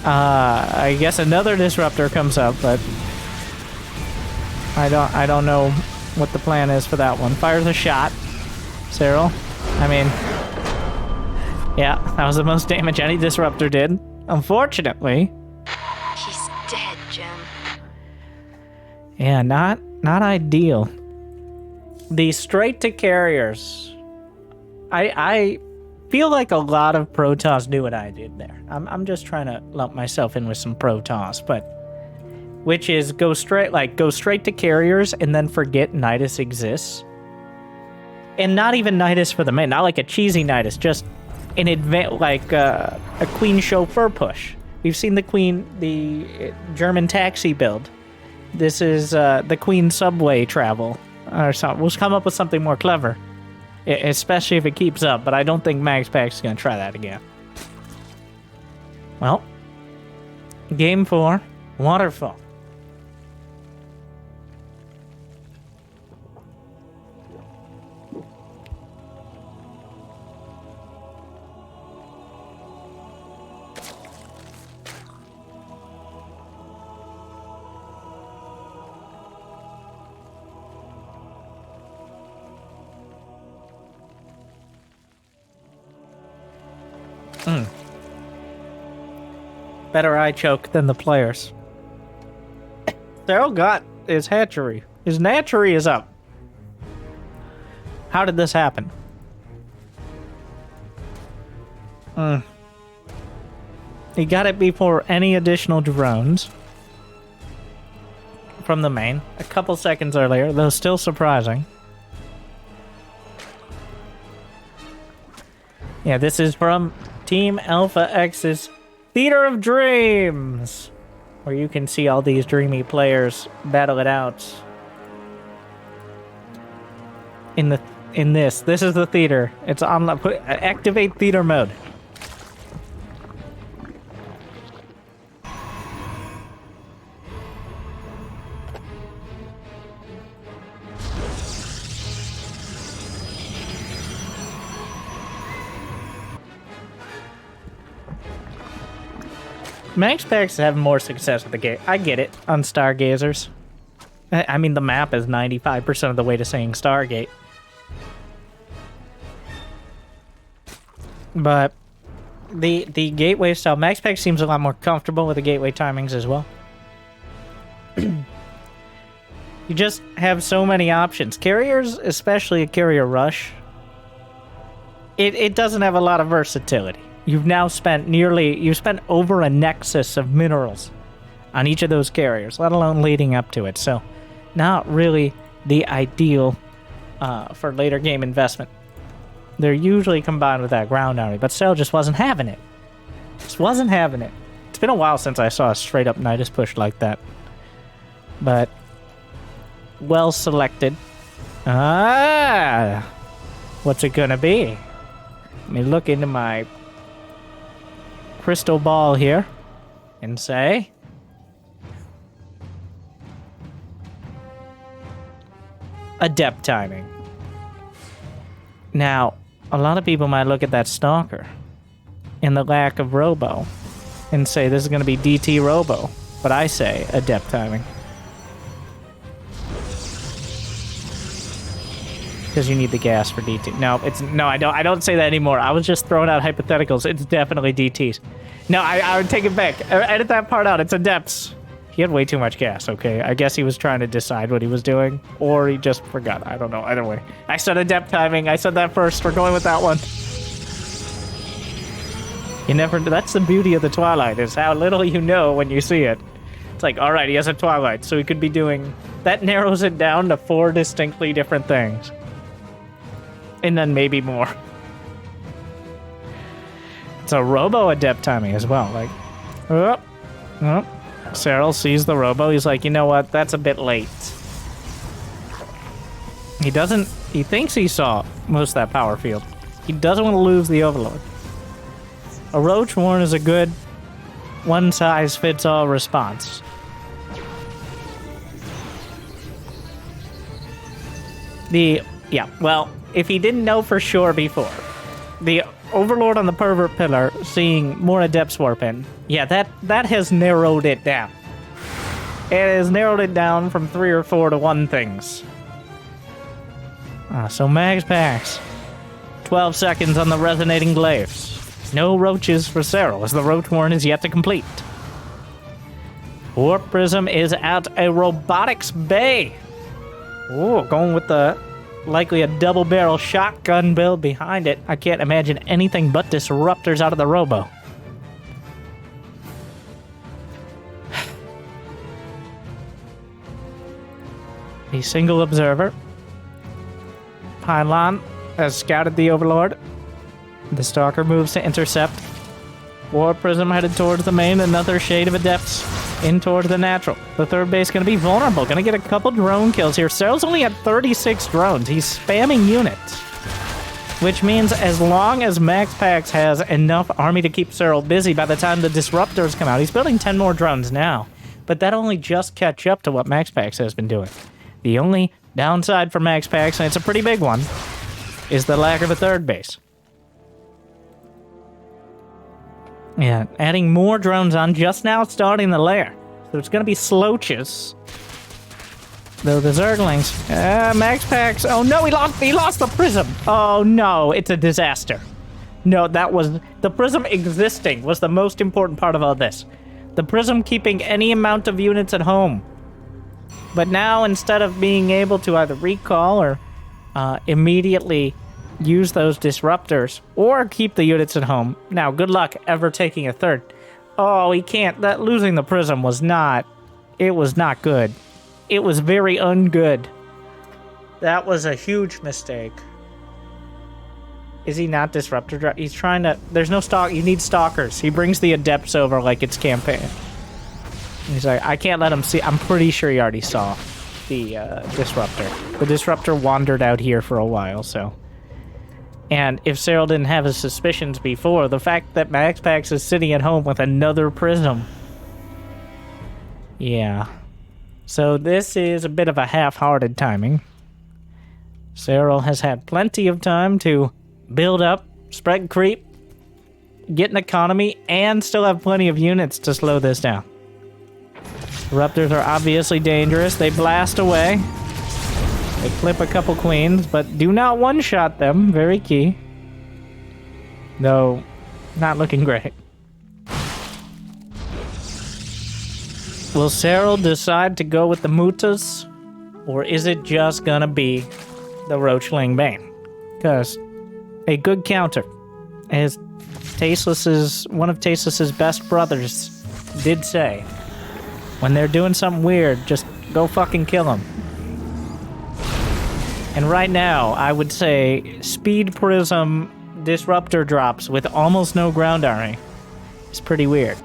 I guess another Disruptor comes up, but I don't know what the plan is for that one. Fires a shot. Serral. I mean, yeah, that was the most damage any Disruptor did. Unfortunately. He's dead, Jim. Yeah, not ideal. The straight to carriers. I feel like a lot of Protoss do what I did there. I'm just trying to lump myself in with some Protoss, but which is go straight to carriers and then forget Nydus exists. And not even Nydus for the main, not like a cheesy Nydus, just an a Queen chauffeur push. We've seen the German taxi build. This is the Queen subway travel. Or something. We'll come up with something more clever. Especially if it keeps up, but I don't think MaxPax is going to try that again. Well, Game 4, Waterfall. Better eye choke than the players. Serral got his hatchery. His natchery is up. How did this happen? He got it before any additional drones from the main. A couple seconds earlier, though still surprising. Yeah, this is from Team Alpha X's Theatre of Dreams, where you can see all these dreamy players battle it out. In this is the theater. It's on. Activate theater mode. MaxPax have more success with the game. I get it, on Stargazers. I mean, the map is 95% of the way to saying Stargate. But the gateway style, MaxPax seems a lot more comfortable with the gateway timings as well. You just have so many options. Carriers, especially a carrier rush, it doesn't have a lot of versatility. You've now spent over a nexus of minerals on each of those carriers, let alone leading up to it. So, not really the ideal for later game investment. They're usually combined with that ground army, but Serral just wasn't having it. Just wasn't having it. It's been a while since I saw a straight up Nydus push like that. But well selected. Ah! What's it gonna be? Let me look into my crystal ball here and say... adept timing. Now, a lot of people might look at that Stalker and the lack of Robo and say this is going to be DT Robo, but I say adept timing. Because you need the gas for DT. No, I don't say that anymore. I was just throwing out hypotheticals. It's definitely DTs. No, I would take it back. Edit that part out. It's adepts. He had way too much gas, okay? I guess he was trying to decide what he was doing, or he just forgot. I don't know. Either way. I said adept timing. I said that first. We're going with that one. You never... That's the beauty of the Twilight, is how little you know when you see it. It's like, alright, he has a Twilight, so he could be doing... That narrows it down to 4 distinctly different things. And then maybe more. It's a Robo adept timing as well. Like, oh. Serral sees the Robo. He's like, you know what? That's a bit late. He doesn't... He thinks he saw most of that power field. He doesn't want to lose the Overlord. A Roach Warren is a good one-size-fits-all response. Yeah, well, if he didn't know for sure before, the Overlord on the Pervert Pillar seeing more Adepts warp in, yeah, that has narrowed it down. It has narrowed it down from 3 or 4 to 1 things. So MaxPax. 12 seconds on the Resonating Glaives. No roaches for Serral, as the Roach Warren is yet to complete. Warp Prism is at a Robotics Bay. Ooh, going with the... likely a double-barrel shotgun build behind it. I can't imagine anything but disruptors out of the Robo. A single observer. Pylon has scouted the Overlord. The Stalker moves to intercept. War Prism headed towards the main. Another shade of Adepts in towards the natural. The third base going to be vulnerable. Going to get a couple drone kills here. Serral's only at 36 drones. He's spamming units. Which means as long as MaxPax has enough army to keep Serral busy by the time the disruptors come out, he's building 10 more drones now. But that only just catch up to what MaxPax has been doing. The only downside for MaxPax, and it's a pretty big one, is the lack of a third base. Yeah, adding more drones on just now starting the lair. So it's going to be Sloaches. Though the Zerglings. MaxPax. Oh no, he lost the Prism. Oh no, it's a disaster. No, that was... The Prism existing was the most important part of all this. The Prism keeping any amount of units at home. But now, instead of being able to either recall or immediately use those disruptors or keep the units at home. Now, good luck ever taking a third. Oh, he can't. That losing the Prism was not... It was not good. It was very ungood. That was a huge mistake. Is he not disruptor? He's trying to... There's no stalk. You need stalkers. He brings the Adepts over like it's campaign. He's like, I can't let him see... I'm pretty sure he already saw the disruptor. The disruptor wandered out here for a while, so... And if Serral didn't have his suspicions before, the fact that MaxPax is sitting at home with another Prism. Yeah. So this is a bit of a half-hearted timing. Serral has had plenty of time to build up, spread creep, get an economy, and still have plenty of units to slow this down. Disruptors are obviously dangerous. They blast away. They clip a couple queens, but do not one-shot them. Very key. Though, not looking great. Will Serral decide to go with the Mutas? Or is it just gonna be the Roachling Bane? Because a good counter, as one of Tasteless's best brothers did say, when they're doing something weird, just go fucking kill them. And right now, I would say Speed Prism Disruptor drops with almost no ground army is pretty weird.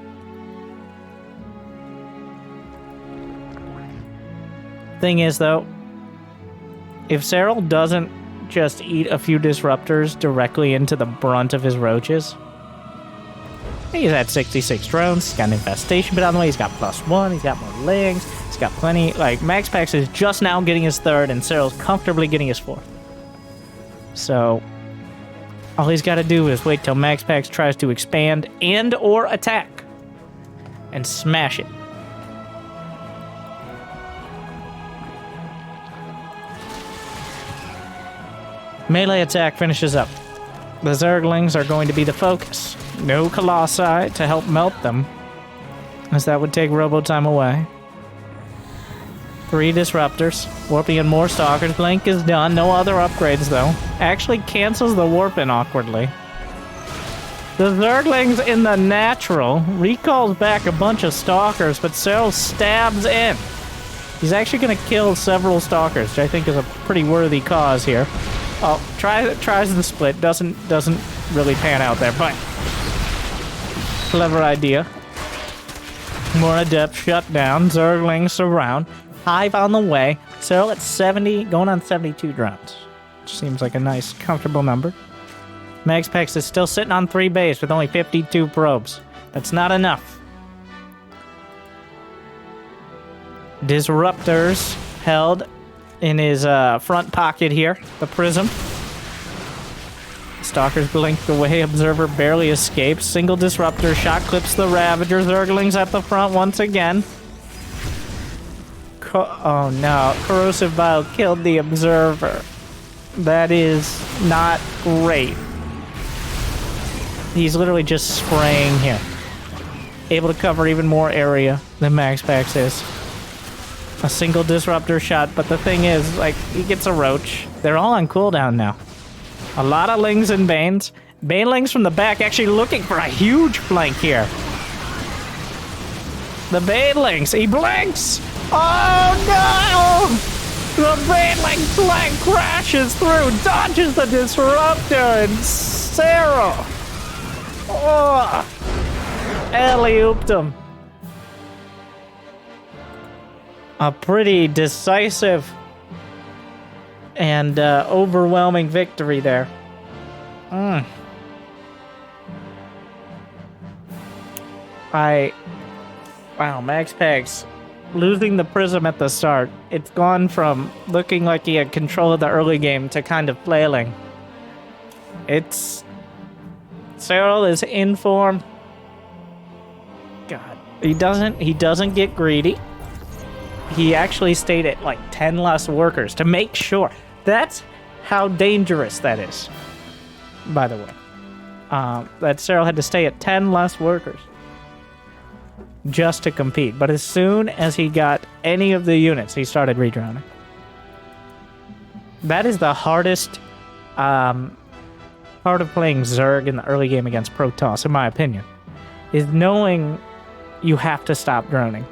Thing is, though, If Serral doesn't just eat a few disruptors directly into the brunt of his roaches, he's at 66 drones, he's got an infestation bit on the way, he's got +1, he's got more lings, he's got plenty. Like, MaxPax is just now getting his 3rd, and Serral's comfortably getting his 4th. So, all he's got to do is wait till MaxPax tries to expand and or attack, and smash it. Melee attack finishes up. The Zerglings are going to be the focus. No Colossi to help melt them, as that would take Robotime away. 3 Disruptors. Warping in more Stalkers. Blink is done. No other upgrades, though. Actually cancels the Warp-in awkwardly. The Zerglings in the natural recalls back a bunch of Stalkers, but Serral stabs in. He's actually going to kill several Stalkers, which I think is a pretty worthy cause here. Oh, tries the split. Doesn't really pan out there, but clever idea. More Adept shut down. Zerglings surround. Hive on the way. Serral at 70, going on 72 drones. Which seems like a nice, comfortable number. MaxPax is still sitting on 3 base with only 52 probes. That's not enough. Disruptors held in his front pocket here. The Prism. Stalkers blinked away. Observer barely escapes. Single Disruptor shot clips the Ravager. Zerglings at the front once again. Oh no. Corrosive Bile killed the Observer. That is not great. He's literally just spraying here. Able to cover even more area than MaxPax is. A single Disruptor shot, but the thing is, like, he gets a Roach. They're all on cooldown now. A lot of Lings and Banes. Banelings from the back actually looking for a huge flank here. The Banelings, he blinks! Oh no! The Baneling flank crashes through, dodges the Disruptor, and Serral! Oh! Alley-ooped him. A pretty decisive and overwhelming victory there. Wow, MaxPax losing the Prism at the start. It's gone from looking like he had control of the early game to kind of flailing. Serral is in form. God, he doesn't get greedy. He actually stayed at like 10 less workers to make sure. That's how dangerous that is, by the way. That Serral had to stay at 10 less workers just to compete. But as soon as he got any of the units, he started redrowning. That is the hardest part of playing Zerg in the early game against Protoss, in my opinion, is knowing you have to stop droning.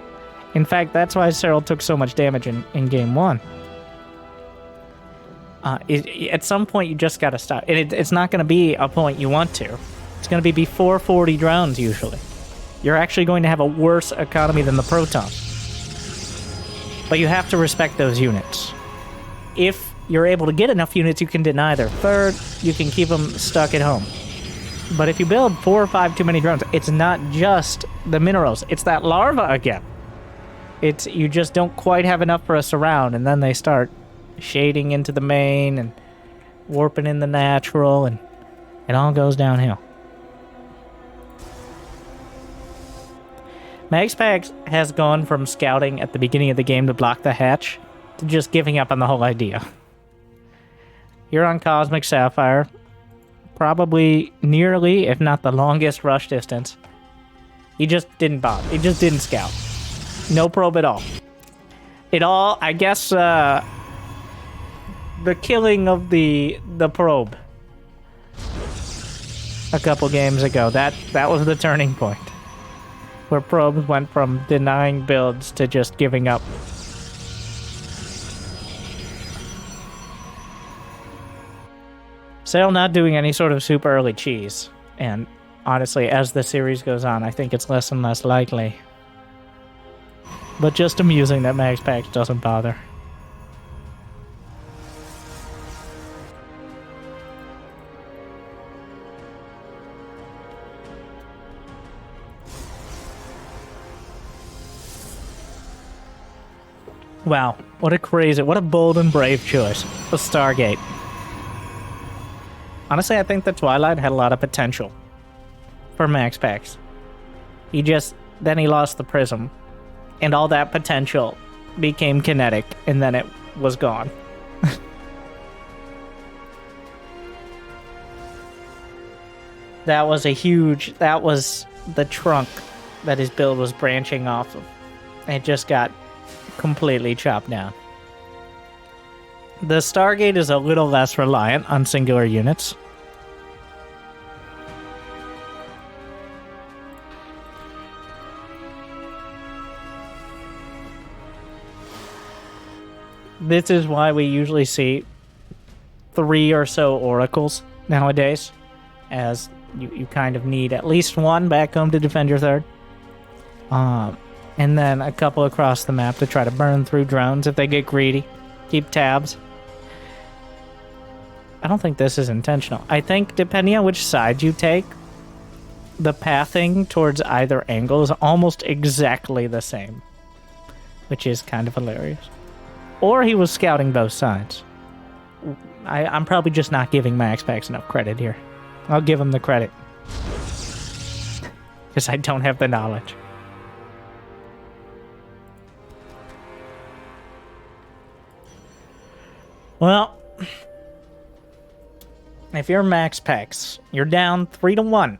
In fact, that's why Serral took so much damage in Game 1. At some point, you just gotta stop. And it's not gonna be a point you want to. It's gonna be before 40 drones, usually. You're actually going to have a worse economy than the Protoss. But you have to respect those units. If you're able to get enough units, you can deny their 3rd, you can keep them stuck at home. But if you build 4 or 5 too many drones, it's not just the minerals, it's that larva again. You just don't quite have enough for a surround, and then they start shading into the main and warping in the natural, and it all goes downhill. MaxPax has gone from scouting at the beginning of the game to block the hatch to just giving up on the whole idea. You're on Cosmic Sapphire, probably nearly, if not the longest rush distance. He just didn't bother. He just didn't scout. No probe at all. I guess, the killing of the probe a couple games ago, that was the turning point. Where probes went from denying builds to just giving up. Serral not doing any sort of super early cheese. And honestly, as the series goes on, I think it's less and less likely. But just amusing that MaxPax doesn't bother. Wow, what a bold and brave choice. The Stargate. Honestly, I think the Twilight had a lot of potential for MaxPax. Then he lost the Prism, and all that potential became kinetic, and then it was gone. That was the trunk that his build was branching off of. It just got completely chopped down. The Stargate is a little less reliant on singular units. This is why we usually see 3 or so oracles nowadays, as you kind of need at least one back home to defend your third. And then a couple across the map to try to burn through drones if they get greedy. Keep tabs. I don't think this is intentional. I think depending on which side you take, the pathing towards either angle is almost exactly the same, which is kind of hilarious. Or he was scouting both sides. I'm probably just not giving MaxPax enough credit here. I'll give him the credit. Because I don't have the knowledge. Well, if you're MaxPax, you're down 3-1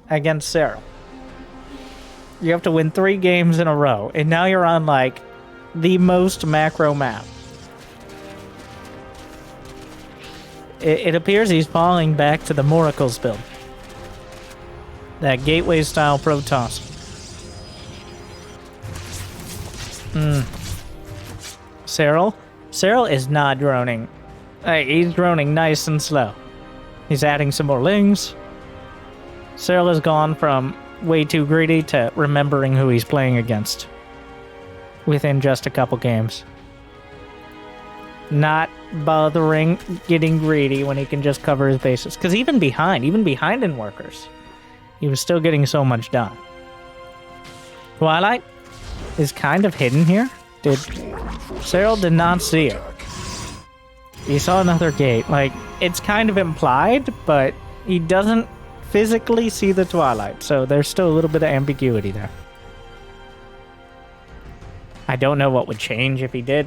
against Serral. You have to win 3 games in a row, and now you're on, like, the most macro map. It appears he's falling back to the Moracles build. That gateway-style Protoss. Serral? Serral is not droning. He's droning nice and slow. He's adding some more lings. Serral has gone from way too greedy to remembering who he's playing against within just a couple games. Not bothering getting greedy when he can just cover his bases. Because even behind in workers, he was still getting so much done. Twilight is kind of hidden here. Serral did not see it. He saw another gate. Like, it's kind of implied, but he doesn't physically see the Twilight, so there's still a little bit of ambiguity there. I don't know what would change if he did,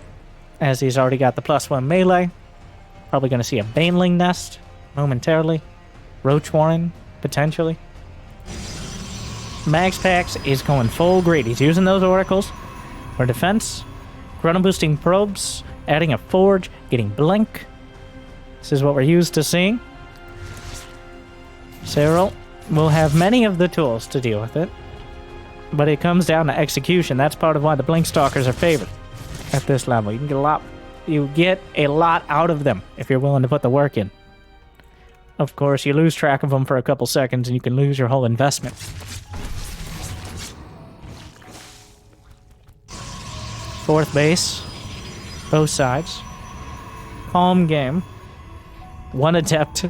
as he's already got the +1 melee. Probably going to see a Baneling nest momentarily. Roach Warren, potentially. MaxPax is going full greed. He's using those oracles for defense. Chrono boosting probes, adding a forge, getting blink. This is what we're used to seeing. Serral will have many of the tools to deal with it, but it comes down to execution. That's part of why the blink stalkers are favored at this level. You can get a lot. You get a lot out of them if you're willing to put the work in. Of course, you lose track of them for a couple seconds, and you can lose your whole investment. Fourth base, both sides. Calm game. 1 adept,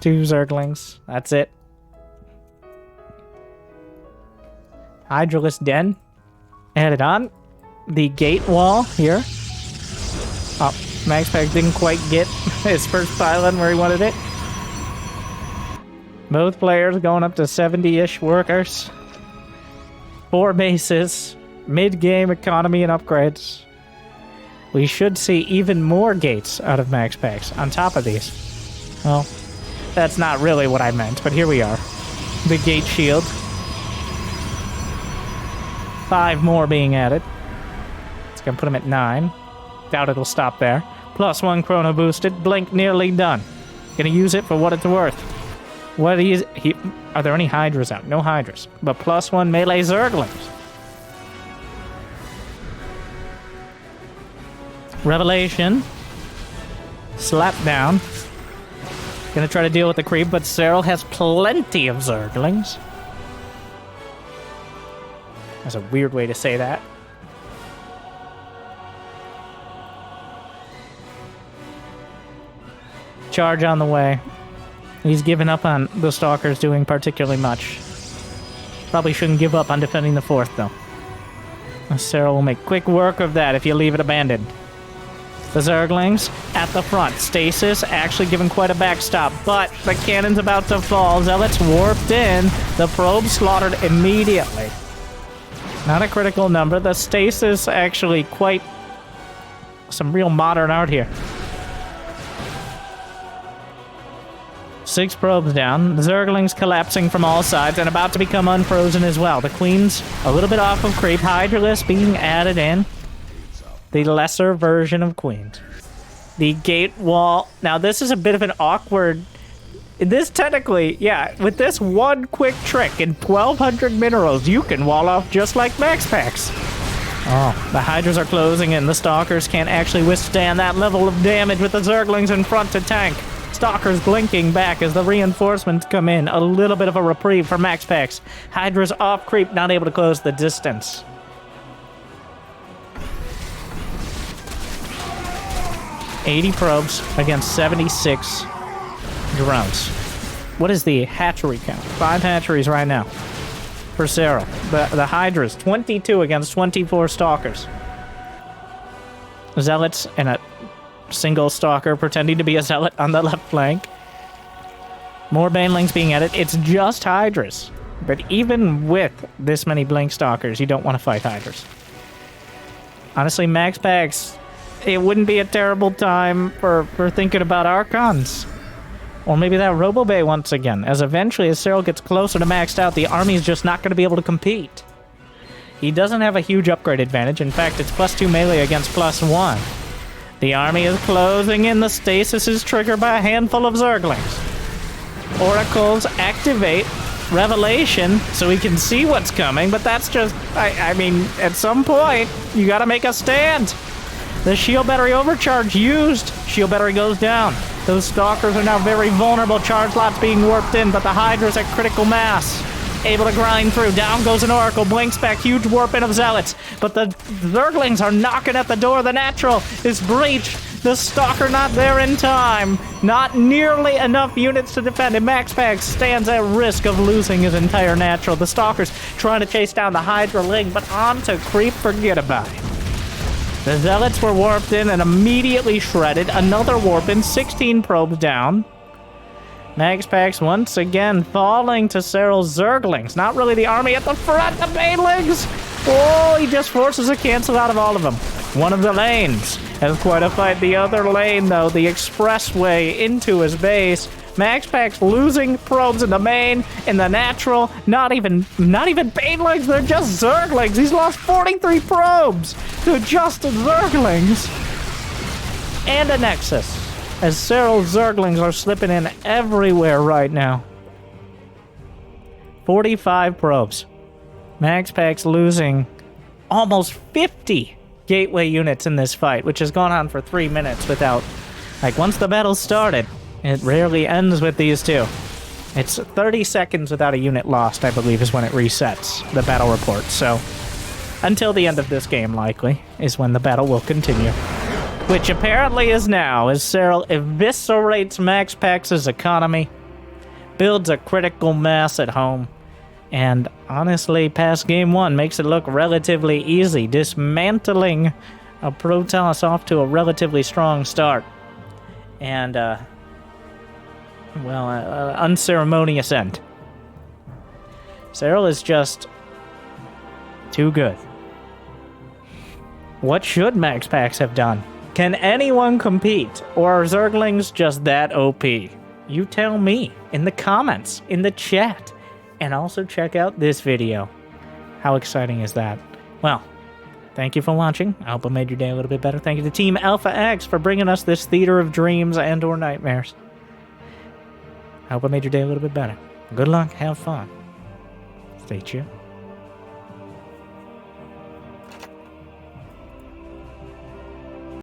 2 zerglings. That's it. Hydralisk Den added on. The gate wall here. Oh, MaxPax didn't quite get his first pylon where he wanted it. Both players going up to 70-ish workers. 4 bases. Mid-game economy and upgrades. We should see even more gates out of MaxPax on top of these. Well, that's not really what I meant, but here we are. The gate shield. 5 more being added. It's gonna put him at 9. Doubt it'll stop there. +1 chrono boosted. Blink nearly done. Gonna use it for what it's worth. Are there any Hydras out? No Hydras. But +1 melee Zerglings. Revelation. Slap down. Gonna try to deal with the creep, but Serral has plenty of Zerglings. That's a weird way to say that. Charge on the way. He's given up on the Stalkers doing particularly much. Probably shouldn't give up on defending the 4th, though. Serral will make quick work of that if you leave it abandoned. The Zerglings at the front. Stasis actually giving quite a backstop, but the cannon's about to fall. Zealots warped in. The probe slaughtered immediately. Not a critical number. The Stasis actually quite some real modern art here. 6 probes down. The Zerglings collapsing from all sides and about to become unfrozen as well. The Queen's a little bit off of creep. Hydralisk being added in. The lesser version of Queens. The gate wall. Now, this is a bit of an awkward... This technically, yeah, with this one quick trick in 1,200 minerals, you can wall off just like MaxPax. Oh, the Hydras are closing in. The Stalkers can't actually withstand that level of damage with the Zerglings in front to tank. Stalkers blinking back as the reinforcements come in. A little bit of a reprieve for MaxPax. Hydra's off creep, not able to close the distance. $80 probes against 76 drones. What is the hatchery count? 5 hatcheries right now for Serral. The Hydras, 22 against 24 Stalkers. Zealots and a single Stalker pretending to be a Zealot on the left flank. More Banelings being added. It's just Hydras. But even with this many Blink Stalkers, you don't want to fight Hydras. Honestly, MaxPax... It wouldn't be a terrible time for thinking about Archons. Or maybe that Robobay once again, as eventually as Serral gets closer to maxed out, the army is just not going to be able to compete. He doesn't have a huge upgrade advantage. In fact, it's +2 melee against +1. The army is closing in. The stasis is triggered by a handful of Zerglings. Oracles activate Revelation so we can see what's coming, but that's just... I mean, at some point, you gotta make a stand. The shield battery overcharge used. Shield battery goes down. Those Stalkers are now very vulnerable. Charge lots being warped in, but the Hydra's at critical mass. Able to grind through. Down goes an Oracle. Blinks back. Huge warp in of Zealots. But the Zerglings are knocking at the door. The natural is breached. The Stalker not there in time. Not nearly enough units to defend. And MaxPax stands at risk of losing his entire natural. The Stalker's trying to chase down the Hydra Ling, but on to creep. Forget about it. The Zealots were warped in and immediately shredded. Another warp in, 16 probes down. MaxPax once again falling to Serral's Zerglings. Not really the army at the front, the Banelings! Oh, he just forces a cancel out of all of them. One of the lanes has quite a fight. The other lane, though, the expressway into his base. MaxPax losing probes in the main, in the natural. Not even Banelings, they're just Zerglings. He's lost 43 probes to just Zerglings. And a Nexus, as Serral's Zerglings are slipping in everywhere right now. 45 probes. MaxPax losing almost 50 gateway units in this fight, which has gone on for 3 minutes without... Like, once the battle started, it rarely ends with these two. It's 30 seconds without a unit lost, I believe, is when it resets the battle report. So, until the end of this game, likely, is when the battle will continue. Which apparently is now, as Serral eviscerates MaxPax's economy, builds a critical mass at home, and honestly, past game 1 makes it look relatively easy, dismantling a Protoss off to a relatively strong start. And, unceremonious end. Serral is just too good. What should MaxPax have done? Can anyone compete? Or are Zerglings just that OP? You tell me in the comments, in the chat. And also check out this video. How exciting is that? Well, thank you for watching. I hope I made your day a little bit better. Thank you to Team Alpha X for bringing us this theater of dreams and or nightmares. I hope I made your day a little bit better. Good luck. Have fun. Stay tuned.